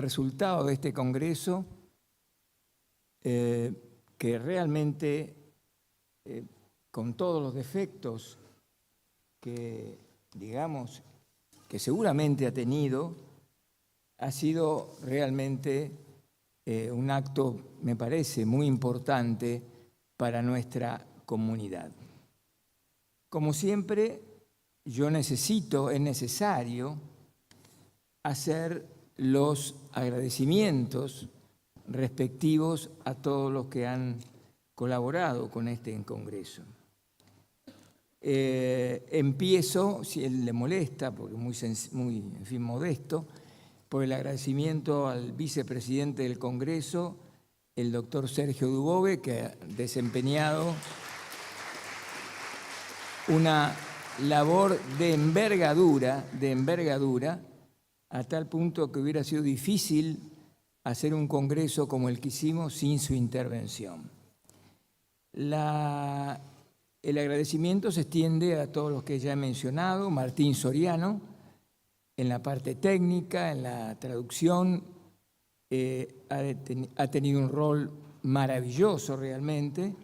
resultado de este Congreso, que realmente, con todos los defectos que, digamos, que seguramente ha tenido, ha sido realmente un acto, me parece, muy importante para nuestra comunidad. Como siempre, es necesario hacer los agradecimientos respectivos a todos los que han colaborado con este Congreso. Empiezo, si él le molesta, porque es muy en fin, modesto, por el agradecimiento al vicepresidente del Congreso, el doctor Sergio Dubove, que ha desempeñado una labor de envergadura, a tal punto que hubiera sido difícil hacer un Congreso como el que hicimos sin su intervención. El agradecimiento se extiende a todos los que ya he mencionado: Martín Soriano, en la parte técnica, en la traducción, ha tenido un rol maravilloso realmente;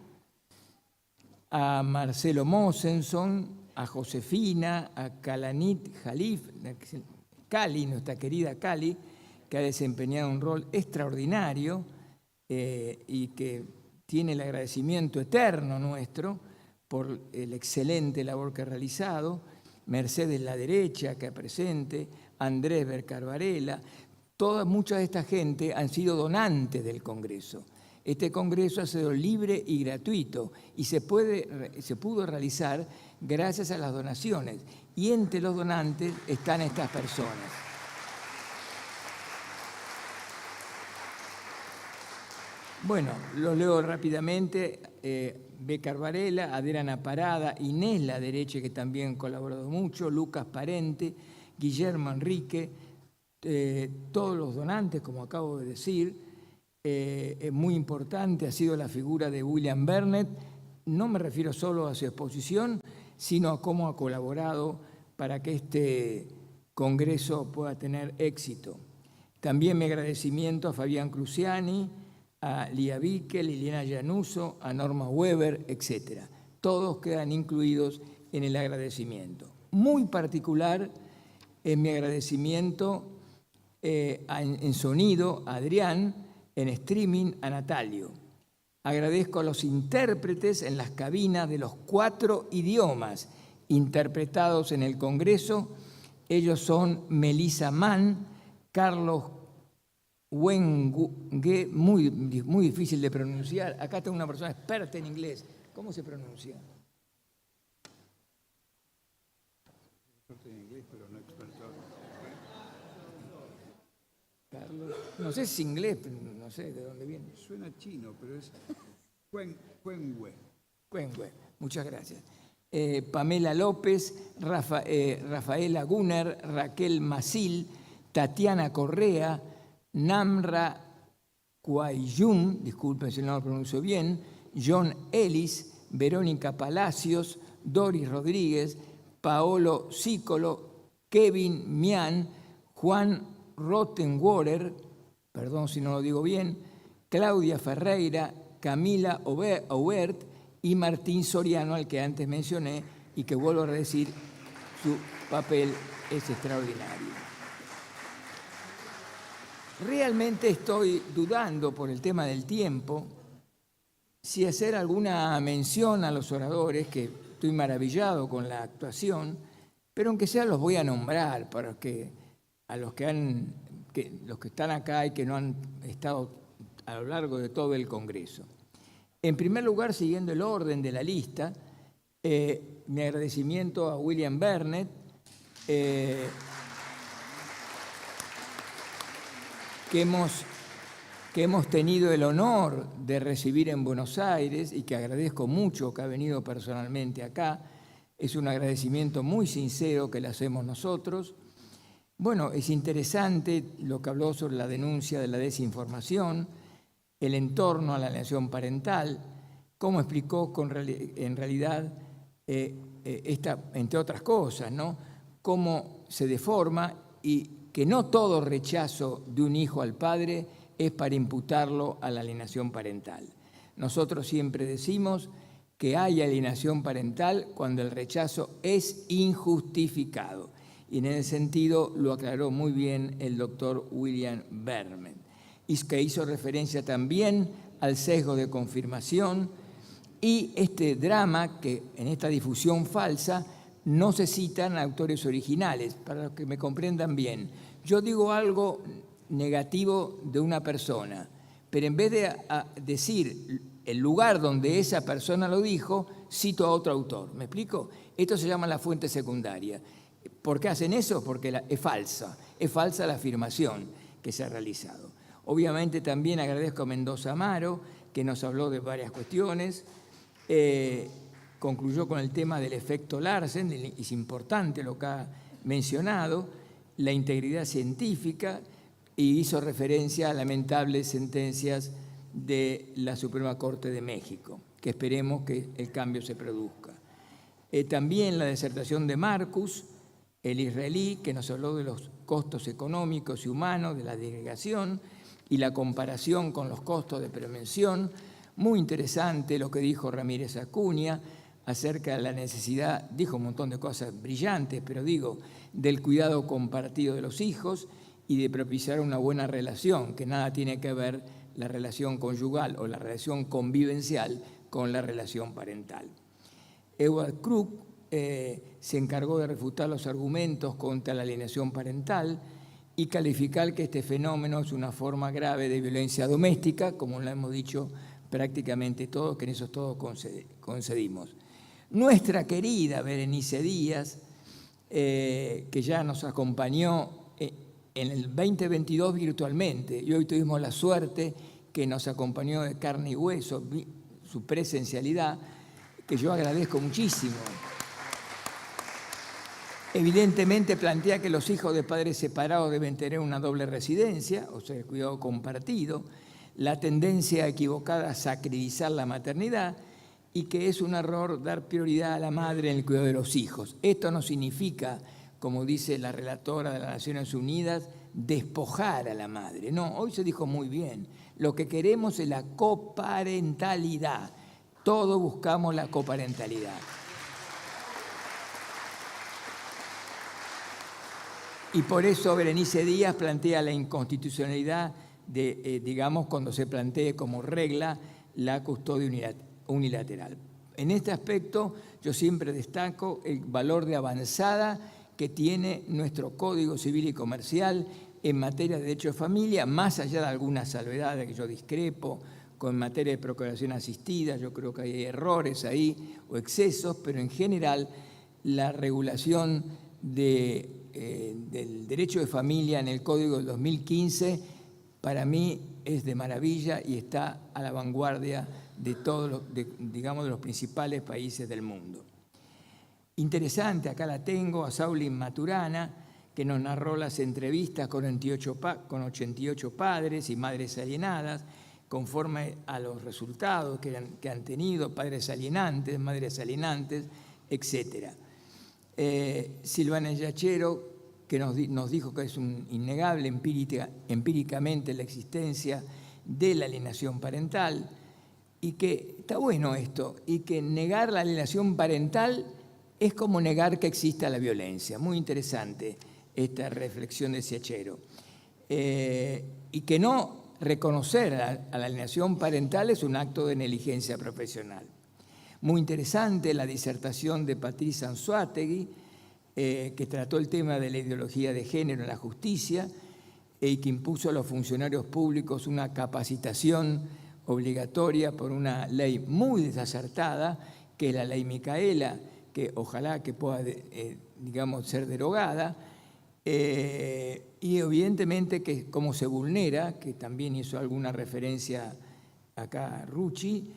a Marcelo Mosenson, a Josefina, a Kalanit Jalif, Cali, nuestra querida Cali, que ha desempeñado un rol extraordinario y que tiene el agradecimiento eterno nuestro por el excelente labor que ha realizado; Mercedes La Derecha, acá presente; Andrés Bercar-Varela. Mucha de esta gente han sido donantes del Congreso. Este Congreso ha sido libre y gratuito y se pudo realizar gracias a las donaciones. Y entre los donantes están estas personas. Bueno, los leo rápidamente. Becar Varela, Adriana Parada, Inés La Derecha, que también ha colaborado mucho, Lucas Parente, Guillermo Enrique, todos los donantes, como acabo de decir. Muy importante ha sido la figura de William Burnett. No me refiero solo a su exposición, sino a cómo ha colaborado para que este Congreso pueda tener éxito. También mi agradecimiento a Fabián Cruciani, a Lía Vique, Liliana Llanuso, a Norma Weber, etc. Todos quedan incluidos en el agradecimiento. Muy particular es mi agradecimiento en sonido a Adrián, en streaming a Natalio. Agradezco a los intérpretes en las cabinas de los 4 idiomas interpretados en el Congreso. Ellos son Melissa Mann, Carlos Wengue, muy difícil de pronunciar. Acá tengo una persona experta en inglés. ¿Cómo se pronuncia? Experto en inglés, pero no experto. Carlos, no sé si es inglés, pero no sé de dónde viene. Suena chino, pero es Cuengue. Cuengue, muchas gracias. Pamela López, Rafaela Gunner, Raquel Masil, Tatiana Correa, Namra Cuayum, disculpen si no lo pronuncio bien, John Ellis, Verónica Palacios, Doris Rodríguez, Paolo Cícolo, Kevin Mian, Juan Rottenwater, perdón si no lo digo bien, Claudia Ferreira, Camila Aubert y Martín Soriano, al que antes mencioné y que vuelvo a decir, su papel es extraordinario. Realmente estoy dudando por el tema del tiempo si hacer alguna mención a los oradores, que estoy maravillado con la actuación, pero aunque sea los voy a nombrar para que a los que están acá y que no han estado a lo largo de todo el Congreso. En primer lugar, siguiendo el orden de la lista, mi agradecimiento a William Burnett, que hemos tenido el honor de recibir en Buenos Aires y que agradezco mucho que ha venido personalmente acá. Es un agradecimiento muy sincero que le hacemos nosotros. Bueno, es interesante lo que habló sobre la denuncia de la desinformación, el entorno a la alienación parental, cómo explicó en realidad, entre otras cosas, ¿no?, cómo se deforma y que no todo rechazo de un hijo al padre es para imputarlo a la alienación parental. Nosotros siempre decimos que hay alienación parental cuando el rechazo es injustificado. Y en ese sentido lo aclaró muy bien el doctor William Berman, y que hizo referencia también al sesgo de confirmación y este drama que en esta difusión falsa no se citan autores originales, para que me comprendan bien. Yo digo algo negativo de una persona, pero en vez de decir el lugar donde esa persona lo dijo, cito a otro autor. ¿Me explico? Esto se llama la fuente secundaria. ¿Por qué hacen eso? Porque es falsa la afirmación que se ha realizado. Obviamente también agradezco a Mendoza Amaro, que nos habló de varias cuestiones. Concluyó con el tema del efecto Larsen, es importante lo que ha mencionado, la integridad científica, y hizo referencia a lamentables sentencias de la Suprema Corte de México, que esperemos que el cambio se produzca. También la disertación de Marcus, el israelí, que nos habló de los costos económicos y humanos de la disgregación y la comparación con los costos de prevención. Muy interesante lo que dijo Ramírez Acuña acerca de la necesidad, dijo un montón de cosas brillantes, pero digo, del cuidado compartido de los hijos y de propiciar una buena relación, que nada tiene que ver la relación conyugal o la relación convivencial con la relación parental. Edward Krug se encargó de refutar los argumentos contra la alienación parental y calificar que este fenómeno es una forma grave de violencia doméstica, como lo hemos dicho prácticamente todos, que en eso todos concedimos. Nuestra querida Berenice Díaz, que ya nos acompañó en el 2022 virtualmente, y hoy tuvimos la suerte que nos acompañó de carne y hueso, su presencialidad, que yo agradezco muchísimo. Evidentemente plantea que los hijos de padres separados deben tener una doble residencia, o sea, el cuidado compartido, la tendencia equivocada a sacralizar la maternidad y que es un error dar prioridad a la madre en el cuidado de los hijos. Esto no significa, como dice la relatora de las Naciones Unidas, despojar a la madre. No, hoy se dijo muy bien, lo que queremos es la coparentalidad. Todos buscamos la coparentalidad. Y por eso Berenice Díaz plantea la inconstitucionalidad de, digamos, cuando se plantee como regla la custodia unilateral. En este aspecto yo siempre destaco el valor de avanzada que tiene nuestro Código Civil y Comercial en materia de derecho de familia, más allá de algunas salvedades que yo discrepo, con materia de procreación asistida, yo creo que hay errores ahí o excesos, pero en general la regulación del derecho de familia en el Código del 2015 para mí es de maravilla y está a la vanguardia de todos los, digamos, de los principales países del mundo. Interesante, acá la tengo, a Saulin Maturana, que nos narró las entrevistas con 88 padres y madres alienadas, conforme a los resultados que han tenido, padres alienantes, madres alienantes, etc. Silvana Yachero, que nos dijo que es innegable empíricamente la existencia de la alienación parental, y que está bueno esto, y que negar la alienación parental es como negar que exista la violencia. Muy interesante esta reflexión de Siachero. Y que no reconocer a la alienación parental es un acto de negligencia profesional. Muy interesante la disertación de Patricia Anzoátegui, que trató el tema de la ideología de género en la justicia y que impuso a los funcionarios públicos una capacitación obligatoria por una ley muy desacertada, que es la ley Micaela, que ojalá que pueda, digamos, ser derogada, y evidentemente que cómo se vulnera, que también hizo alguna referencia acá Rucci,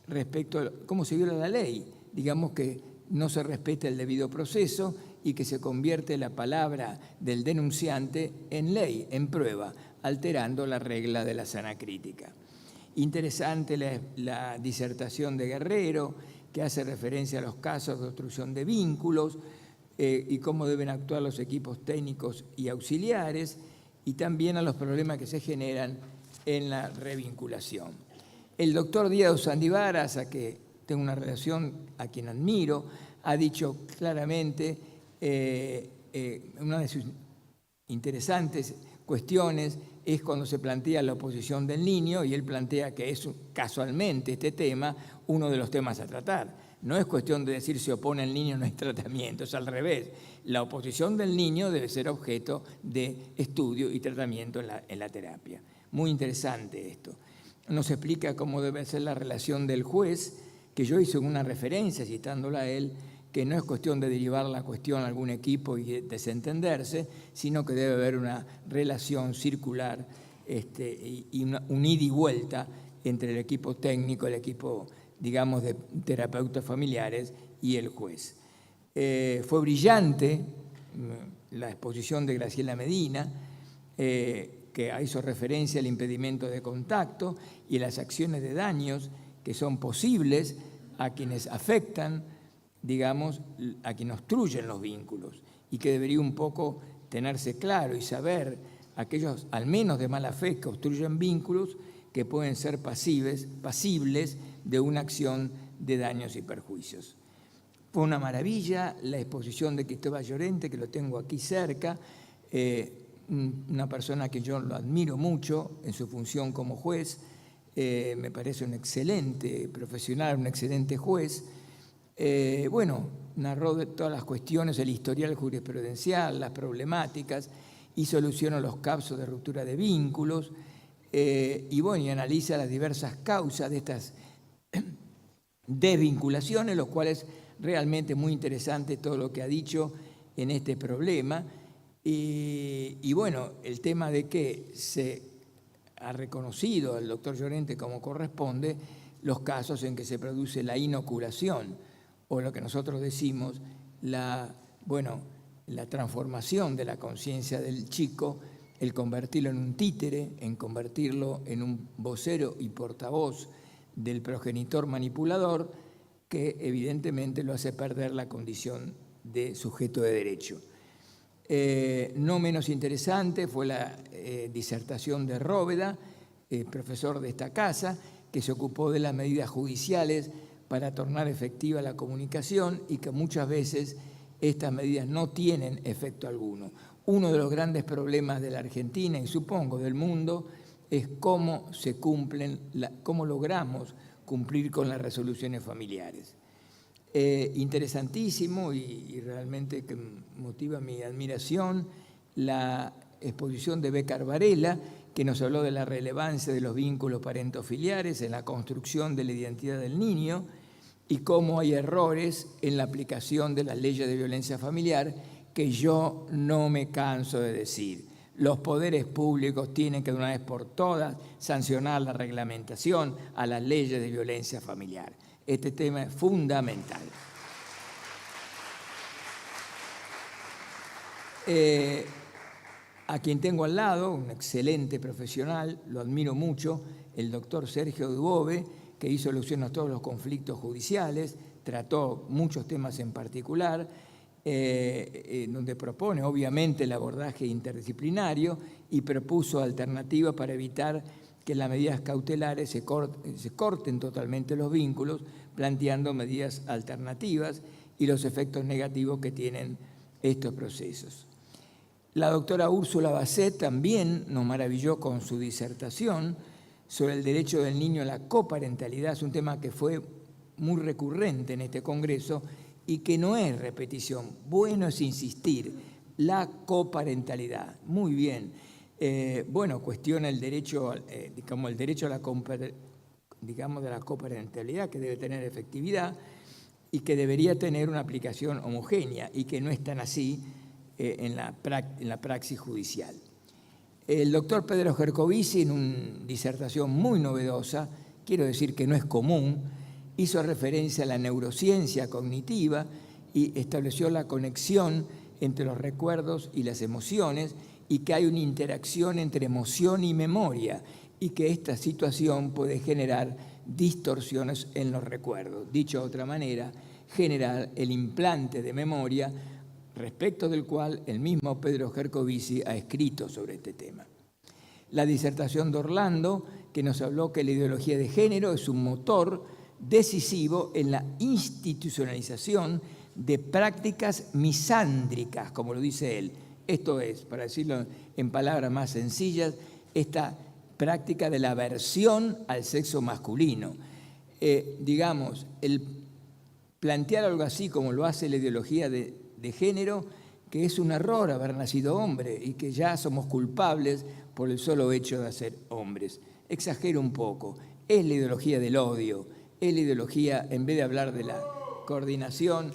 respecto a cómo se viola la ley, digamos que no se respeta el debido proceso y que se convierte la palabra del denunciante en ley, en prueba, alterando la regla de la sana crítica. Interesante la disertación de Guerrero, que hace referencia a los casos de obstrucción de vínculos, y cómo deben actuar los equipos técnicos y auxiliares, y también a los problemas que se generan en la revinculación. El doctor Díaz Sandivaras, a que tengo una relación, a quien admiro, ha dicho claramente una de sus interesantes cuestiones es cuando se plantea la oposición del niño, y él plantea que es casualmente este tema uno de los temas a tratar. No es cuestión de decir se opone al niño, no hay tratamiento, es al revés. La oposición del niño debe ser objeto de estudio y tratamiento en la terapia. Muy interesante esto. Nos explica cómo debe ser la relación del juez, que yo hice una referencia citándola a él, que no es cuestión de derivar la cuestión a algún equipo y desentenderse, sino que debe haber una relación circular y un ida y vuelta entre el equipo técnico, el equipo, digamos, de terapeutas familiares y el juez. Fue brillante la exposición de Graciela Medina, que hizo referencia al impedimento de contacto y las acciones de daños que son posibles a quienes afectan, digamos, a quienes obstruyen los vínculos, y que debería un poco tenerse claro y saber aquellos, al menos de mala fe, que obstruyen vínculos, que pueden ser pasibles de una acción de daños y perjuicios. Fue una maravilla la exposición de Cristóbal Llorente, que lo tengo aquí cerca, una persona que yo lo admiro mucho en su función como juez, me parece un excelente profesional, un excelente juez. Narró de todas las cuestiones, el historial jurisprudencial, las problemáticas, y soluciona los casos de ruptura de vínculos, y analiza las diversas causas de estas desvinculaciones, lo cual es realmente muy interesante todo lo que ha dicho en este problema. El tema de que se ha reconocido al doctor Llorente como corresponde los casos en que se produce la inoculación, o lo que nosotros decimos, la transformación de la conciencia del chico, el convertirlo en un títere, en convertirlo en un vocero y portavoz del progenitor manipulador, que evidentemente lo hace perder la condición de sujeto de derecho. No menos interesante fue la disertación de Róveda, profesor de esta casa, que se ocupó de las medidas judiciales para tornar efectiva la comunicación, y que muchas veces estas medidas no tienen efecto alguno. Uno de los grandes problemas de la Argentina, y supongo del mundo, es cómo cómo logramos cumplir con las resoluciones familiares. Interesantísimo y realmente que motiva mi admiración la exposición de Bécar Varela, que nos habló de la relevancia de los vínculos parentofiliares en la construcción de la identidad del niño, y cómo hay errores en la aplicación de las leyes de violencia familiar, que yo no me canso de decir. Los poderes públicos tienen que de una vez por todas sancionar la reglamentación a las leyes de violencia familiar. Este tema es fundamental. A quien tengo al lado, un excelente profesional, lo admiro mucho, el doctor Sergio Dubove, que hizo alusión a todos los conflictos judiciales, trató muchos temas en particular, donde propone obviamente el abordaje interdisciplinario, y propuso alternativas para evitar que las medidas cautelares se corten totalmente los vínculos, planteando medidas alternativas y los efectos negativos que tienen estos procesos. La doctora Úrsula Basset también nos maravilló con su disertación sobre el derecho del niño a la coparentalidad. Es un tema que fue muy recurrente en este congreso y que no es repetición. Bueno es insistir, la coparentalidad. Muy bien. Cuestiona el derecho, el derecho a la de la coparentalidad, que debe tener efectividad y que debería tener una aplicación homogénea, y que no es tan así en la praxis judicial. El doctor Pedro Gercovici, en una disertación muy novedosa, quiero decir que no es común, hizo referencia a la neurociencia cognitiva y estableció la conexión entre los recuerdos y las emociones, y que hay una interacción entre emoción y memoria, y que esta situación puede generar distorsiones en los recuerdos. Dicho de otra manera, generar el implante de memoria respecto del cual el mismo Pedro Gercovici ha escrito sobre este tema. La disertación de Orlando, que nos habló que la ideología de género es un motor decisivo en la institucionalización de prácticas misándricas, como lo dice él. Esto es, para decirlo en palabras más sencillas, esta práctica de la aversión al sexo masculino. Digamos, el plantear algo así como lo hace la ideología de género, que es un error haber nacido hombre y que ya somos culpables por el solo hecho de ser hombres. Exagero un poco, es la ideología del odio, es la ideología, en vez de hablar de la coordinación,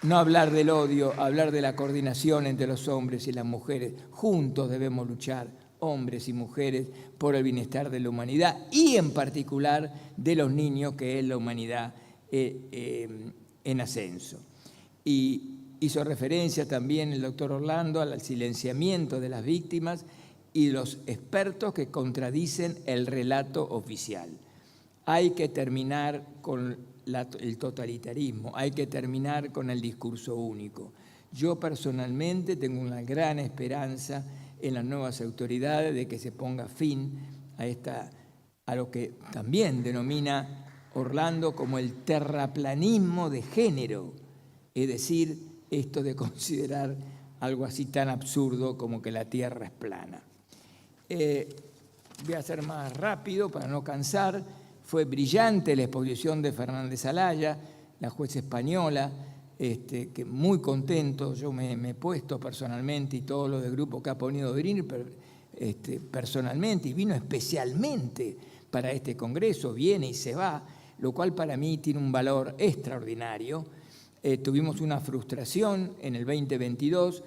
no hablar del odio, hablar de la coordinación entre los hombres y las mujeres. Juntos debemos luchar, hombres y mujeres, por el bienestar de la humanidad y en particular de los niños, que es la humanidad en ascenso. Y hizo referencia también el doctor Orlando al silenciamiento de las víctimas y los expertos que contradicen el relato oficial. Hay que terminar con el totalitarismo, hay que terminar con el discurso único. Yo personalmente tengo una gran esperanza en las nuevas autoridades de que se ponga fin a lo que también denomina Orlando como el terraplanismo de género, es decir, esto de considerar algo así tan absurdo como que la Tierra es plana. Voy a ser más rápido para no cansar. Fue brillante la exposición de Fernández Alaya, la jueza española, que muy contento, yo me he puesto personalmente y todos los del grupo que ha podido venir personalmente y vino especialmente para este congreso, viene y se va, lo cual para mí tiene un valor extraordinario. Tuvimos una frustración en el 2022,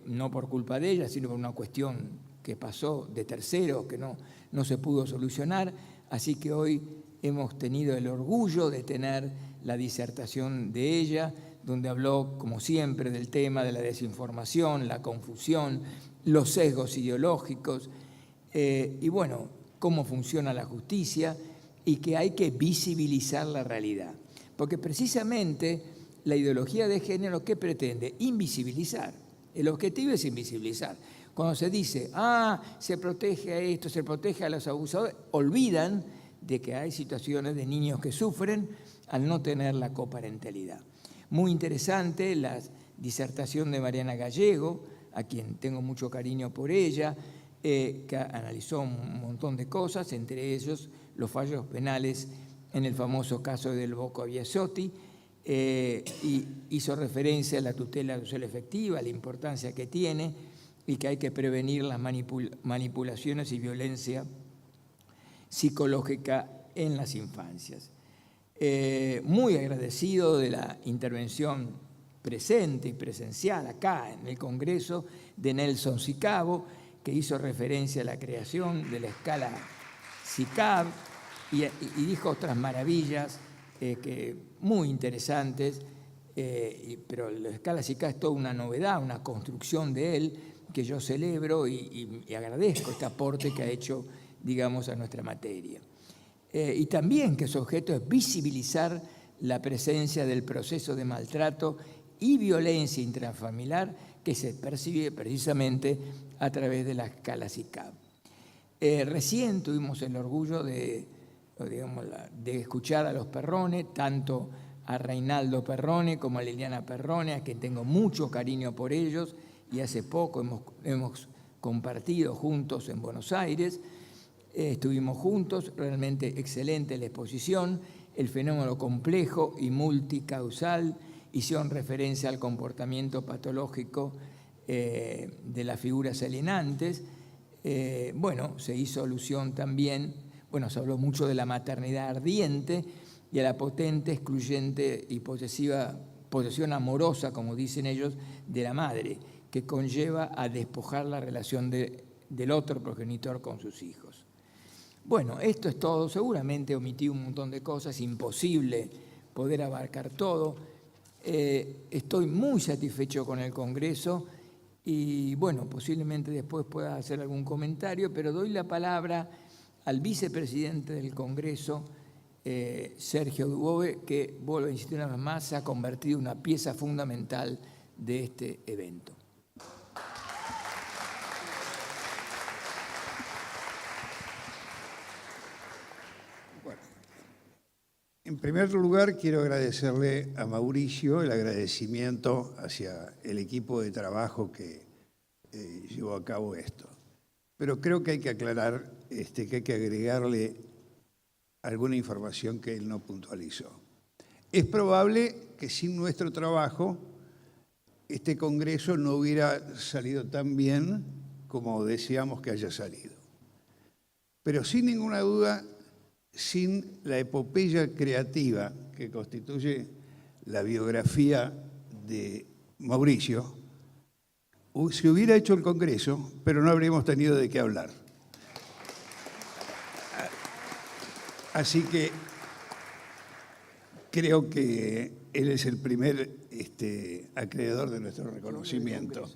no por culpa de ella, sino por una cuestión que pasó de tercero, que no se pudo solucionar, así que hoy hemos tenido el orgullo de tener la disertación de ella, donde habló, como siempre, del tema de la desinformación, la confusión, los sesgos ideológicos, y bueno, cómo funciona la justicia y que hay que visibilizar la realidad. Porque precisamente la ideología de género, ¿qué pretende? Invisibilizar. El objetivo es invisibilizar. Cuando se dice, se protege a esto, se protege a los abusadores, olvidan de que hay situaciones de niños que sufren al no tener la coparentalidad. Muy interesante la disertación de Mariana Gallego, a quien tengo mucho cariño por ella, que analizó un montón de cosas, entre ellos los fallos penales en el famoso caso del Boco Biasotti, y hizo referencia a la tutela social efectiva, a la importancia que tiene y que hay que prevenir las manipulaciones y violencia psicológica en las infancias. Muy agradecido de la intervención presente y presencial acá en el Congreso de Nelson Sicabo, que hizo referencia a la creación de la escala SICAV y dijo otras maravillas muy interesantes, pero la escala SICAV es toda una novedad, una construcción de él que yo celebro y agradezco este aporte que ha hecho, digamos, a nuestra materia. Y también que su objeto es visibilizar la presencia del proceso de maltrato y violencia intrafamiliar que se percibe precisamente a través de la escala SICAV. Recién tuvimos el orgullo de escuchar a los Perrone, tanto a Reinaldo Perrone como a Liliana Perrone, a quien tengo mucho cariño por ellos, y hace poco hemos compartido juntos en Buenos Aires. Estuvimos juntos, realmente excelente la exposición, el fenómeno complejo y multicausal, hicieron referencia al comportamiento patológico de las figuras alienantes. Se hizo alusión también, se habló mucho de la maternidad ardiente y a la potente, excluyente y posesión amorosa, como dicen ellos, de la madre, que conlleva a despojar la relación del otro progenitor con sus hijos. Esto es todo. Seguramente omití un montón de cosas, imposible poder abarcar todo. Estoy muy satisfecho con el Congreso y, posiblemente después pueda hacer algún comentario, pero doy la palabra al vicepresidente del Congreso, Sergio Dubove, que, vuelvo a insistir una vez más, se ha convertido en una pieza fundamental de este evento. En primer lugar, quiero agradecerle a Mauricio el agradecimiento hacia el equipo de trabajo que llevó a cabo esto. Pero creo que hay que aclarar, que hay que agregarle alguna información que él no puntualizó. Es probable que sin nuestro trabajo este Congreso no hubiera salido tan bien como deseamos que haya salido. Pero sin ninguna duda, sin la epopeya creativa que constituye la biografía de Mauricio, se hubiera hecho el Congreso, pero no habríamos tenido de qué hablar. Así que creo que él es el primer acreedor de nuestro reconocimiento.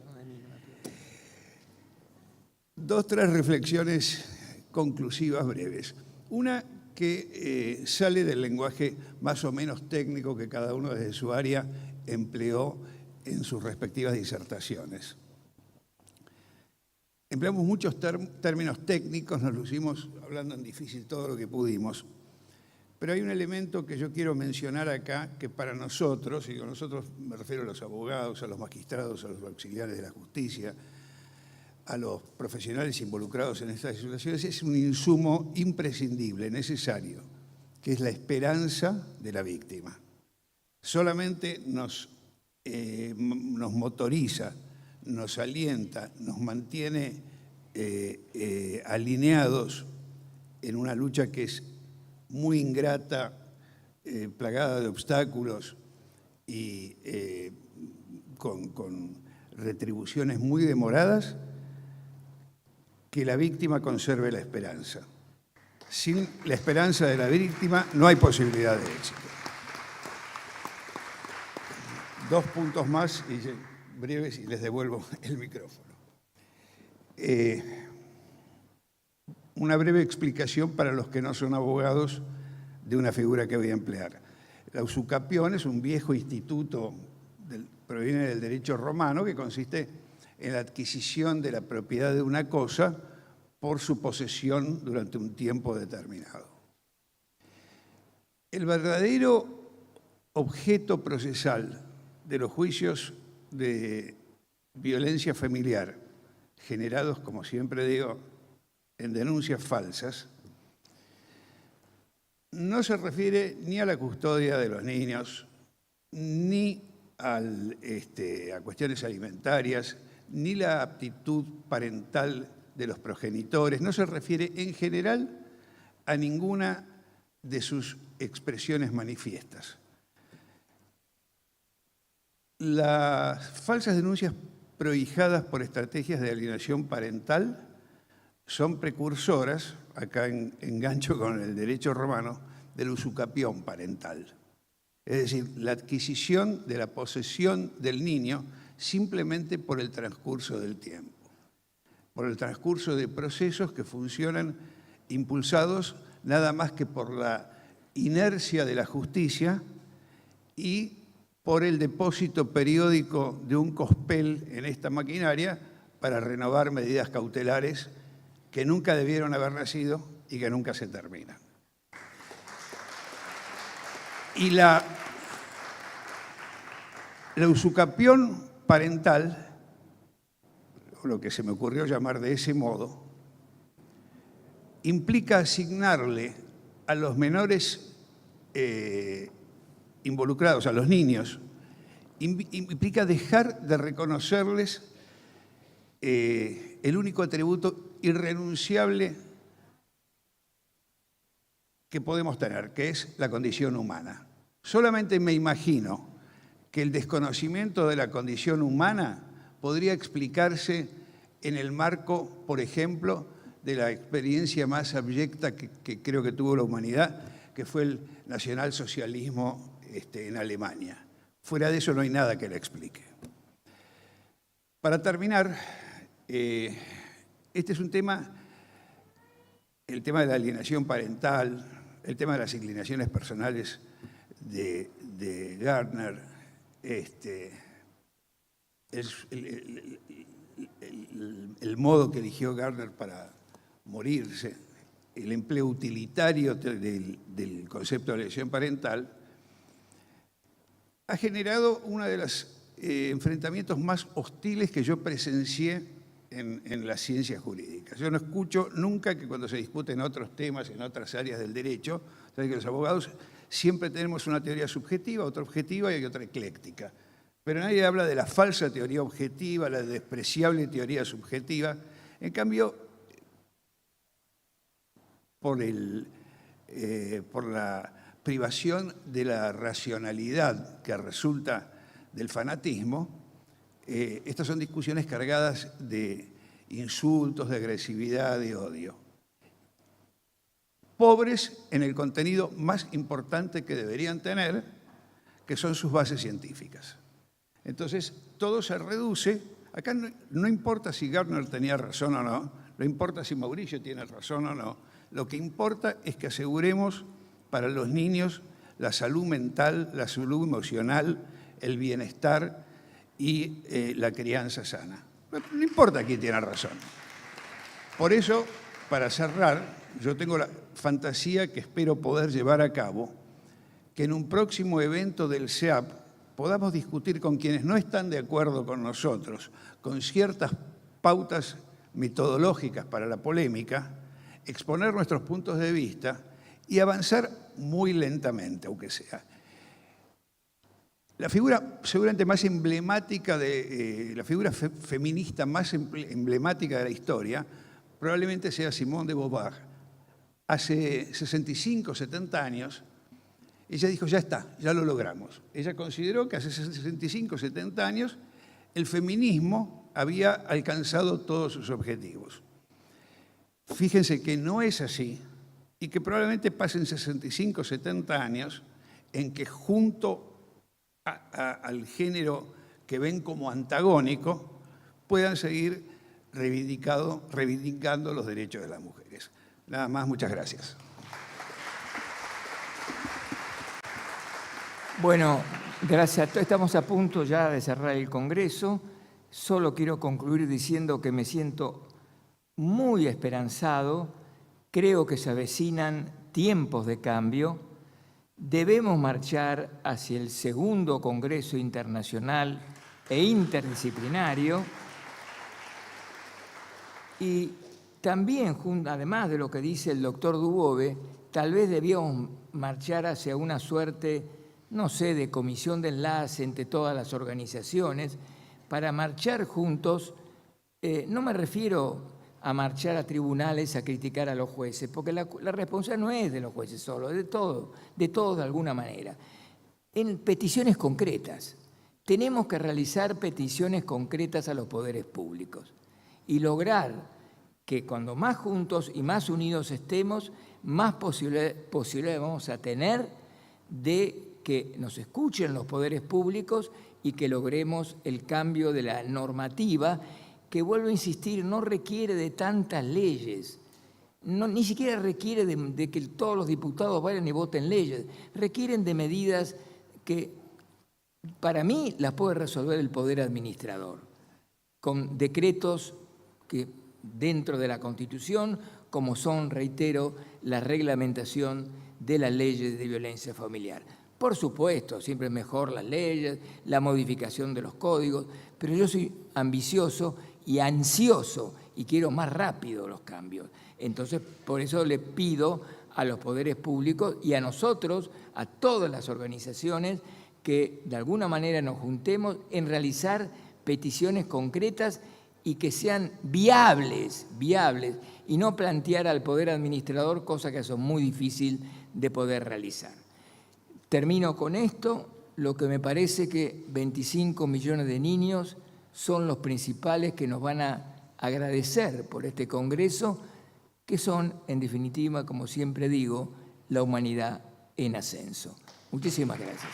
Dos, tres reflexiones conclusivas breves. Una que sale del lenguaje más o menos técnico que cada uno desde su área empleó en sus respectivas disertaciones. Empleamos muchos términos técnicos, nos lucimos hablando en difícil todo lo que pudimos, pero hay un elemento que yo quiero mencionar acá que para nosotros, y con nosotros me refiero a los abogados, a los magistrados, a los auxiliares de la justicia, a los profesionales involucrados en estas situaciones, es un insumo imprescindible, necesario, que es la esperanza de la víctima. Solamente nos motoriza, nos alienta, nos mantiene alineados en una lucha que es muy ingrata, plagada de obstáculos y con retribuciones muy demoradas, que la víctima conserve la esperanza. Sin la esperanza de la víctima no hay posibilidad de éxito. Dos puntos más breves y les devuelvo el micrófono. Una breve explicación para los que no son abogados de una figura que voy a emplear. La usucapión es un viejo instituto, proviene del derecho romano, que consiste en la adquisición de la propiedad de una cosa por su posesión durante un tiempo determinado. El verdadero objeto procesal de los juicios de violencia familiar, generados, como siempre digo, en denuncias falsas, no se refiere ni a la custodia de los niños, ni a cuestiones alimentarias, ni la aptitud parental de los progenitores, no se refiere en general a ninguna de sus expresiones manifiestas. Las falsas denuncias prohijadas por estrategias de alienación parental son precursoras, acá engancho con el derecho romano, del usucapión parental. Es decir, la adquisición de la posesión del niño simplemente por el transcurso del tiempo, por el transcurso de procesos que funcionan impulsados nada más que por la inercia de la justicia y por el depósito periódico de un cospel en esta maquinaria para renovar medidas cautelares que nunca debieron haber nacido y que nunca se terminan. Y la usucapión parental, lo que se me ocurrió llamar de ese modo, implica asignarle a los menores involucrados, a los niños, implica dejar de reconocerles el único atributo irrenunciable que podemos tener, que es la condición humana. Solamente me imagino que el desconocimiento de la condición humana podría explicarse en el marco, por ejemplo, de la experiencia más abyecta que creo que tuvo la humanidad, que fue el nacionalsocialismo en Alemania. Fuera de eso no hay nada que la explique. Para terminar, este es un tema, el tema de la alienación parental, el tema de las inclinaciones personales de Gardner, el modo que eligió Gardner para morirse, el empleo utilitario del concepto de elección parental, ha generado uno de los enfrentamientos más hostiles que yo presencié en las ciencias jurídicas. Yo no escucho nunca que cuando se discuten otros temas en otras áreas del derecho, saben que los abogados siempre tenemos una teoría subjetiva, otra objetiva y otra ecléctica. Pero nadie habla de la falsa teoría objetiva, la despreciable teoría subjetiva. En cambio, por la privación de la racionalidad que resulta del fanatismo, estas son discusiones cargadas de insultos, de agresividad, de odio. Pobres en el contenido más importante que deberían tener, que son sus bases científicas. Entonces, todo se reduce. Acá no importa si Gardner tenía razón o no, no importa si Mauricio tiene razón o no. Lo que importa es que aseguremos para los niños la salud mental, la salud emocional, el bienestar y la crianza sana. No importa quién tiene razón. Por eso, para cerrar, yo tengo la fantasía que espero poder llevar a cabo, que en un próximo evento del SEAP podamos discutir con quienes no están de acuerdo con nosotros, con ciertas pautas metodológicas para la polémica, exponer nuestros puntos de vista y avanzar muy lentamente, aunque sea. La figura seguramente más emblemática, la figura feminista más emblemática de la historia, probablemente sea Simone de Beauvoir. Hace 65, 70 años, ella dijo, ya está, ya lo logramos. Ella consideró que hace 65, 70 años el feminismo había alcanzado todos sus objetivos. Fíjense que no es así y que probablemente pasen 65, 70 años en que junto al género que ven como antagónico puedan seguir reivindicando los derechos de las mujeres. Nada más, muchas gracias. Bueno, gracias. Estamos a punto ya de cerrar el Congreso. Solo quiero concluir diciendo que me siento muy esperanzado. Creo que se avecinan tiempos de cambio. Debemos marchar hacia el segundo Congreso Internacional e Interdisciplinario y también, además de lo que dice el doctor Dubove, tal vez debíamos marchar hacia una suerte, no sé, de comisión de enlace entre todas las organizaciones para marchar juntos. No me refiero a marchar a tribunales a criticar a los jueces, porque la responsabilidad no es de los jueces solo, es de todos de alguna manera. En peticiones concretas, tenemos que realizar peticiones concretas a los poderes públicos y lograr que cuando más juntos y más unidos estemos, más posibilidades vamos a tener de que nos escuchen los poderes públicos y que logremos el cambio de la normativa que, vuelvo a insistir, no requiere de tantas leyes, ni siquiera requiere de que todos los diputados vayan y voten leyes, requieren de medidas que para mí las puede resolver el Poder Administrador, con decretos que dentro de la Constitución, como son, reitero, la reglamentación de las leyes de violencia familiar. Por supuesto, siempre es mejor las leyes, la modificación de los códigos, pero yo soy ambicioso y ansioso y quiero más rápido los cambios. Entonces, por eso le pido a los poderes públicos y a nosotros, a todas las organizaciones, que de alguna manera nos juntemos en realizar peticiones concretas y que sean viables, y no plantear al Poder Administrador cosas que son muy difíciles de poder realizar. Termino con esto. Lo que me parece que 25 millones de niños son los principales que nos van a agradecer por este Congreso, que son, en definitiva, como siempre digo, la humanidad en ascenso. Muchísimas gracias.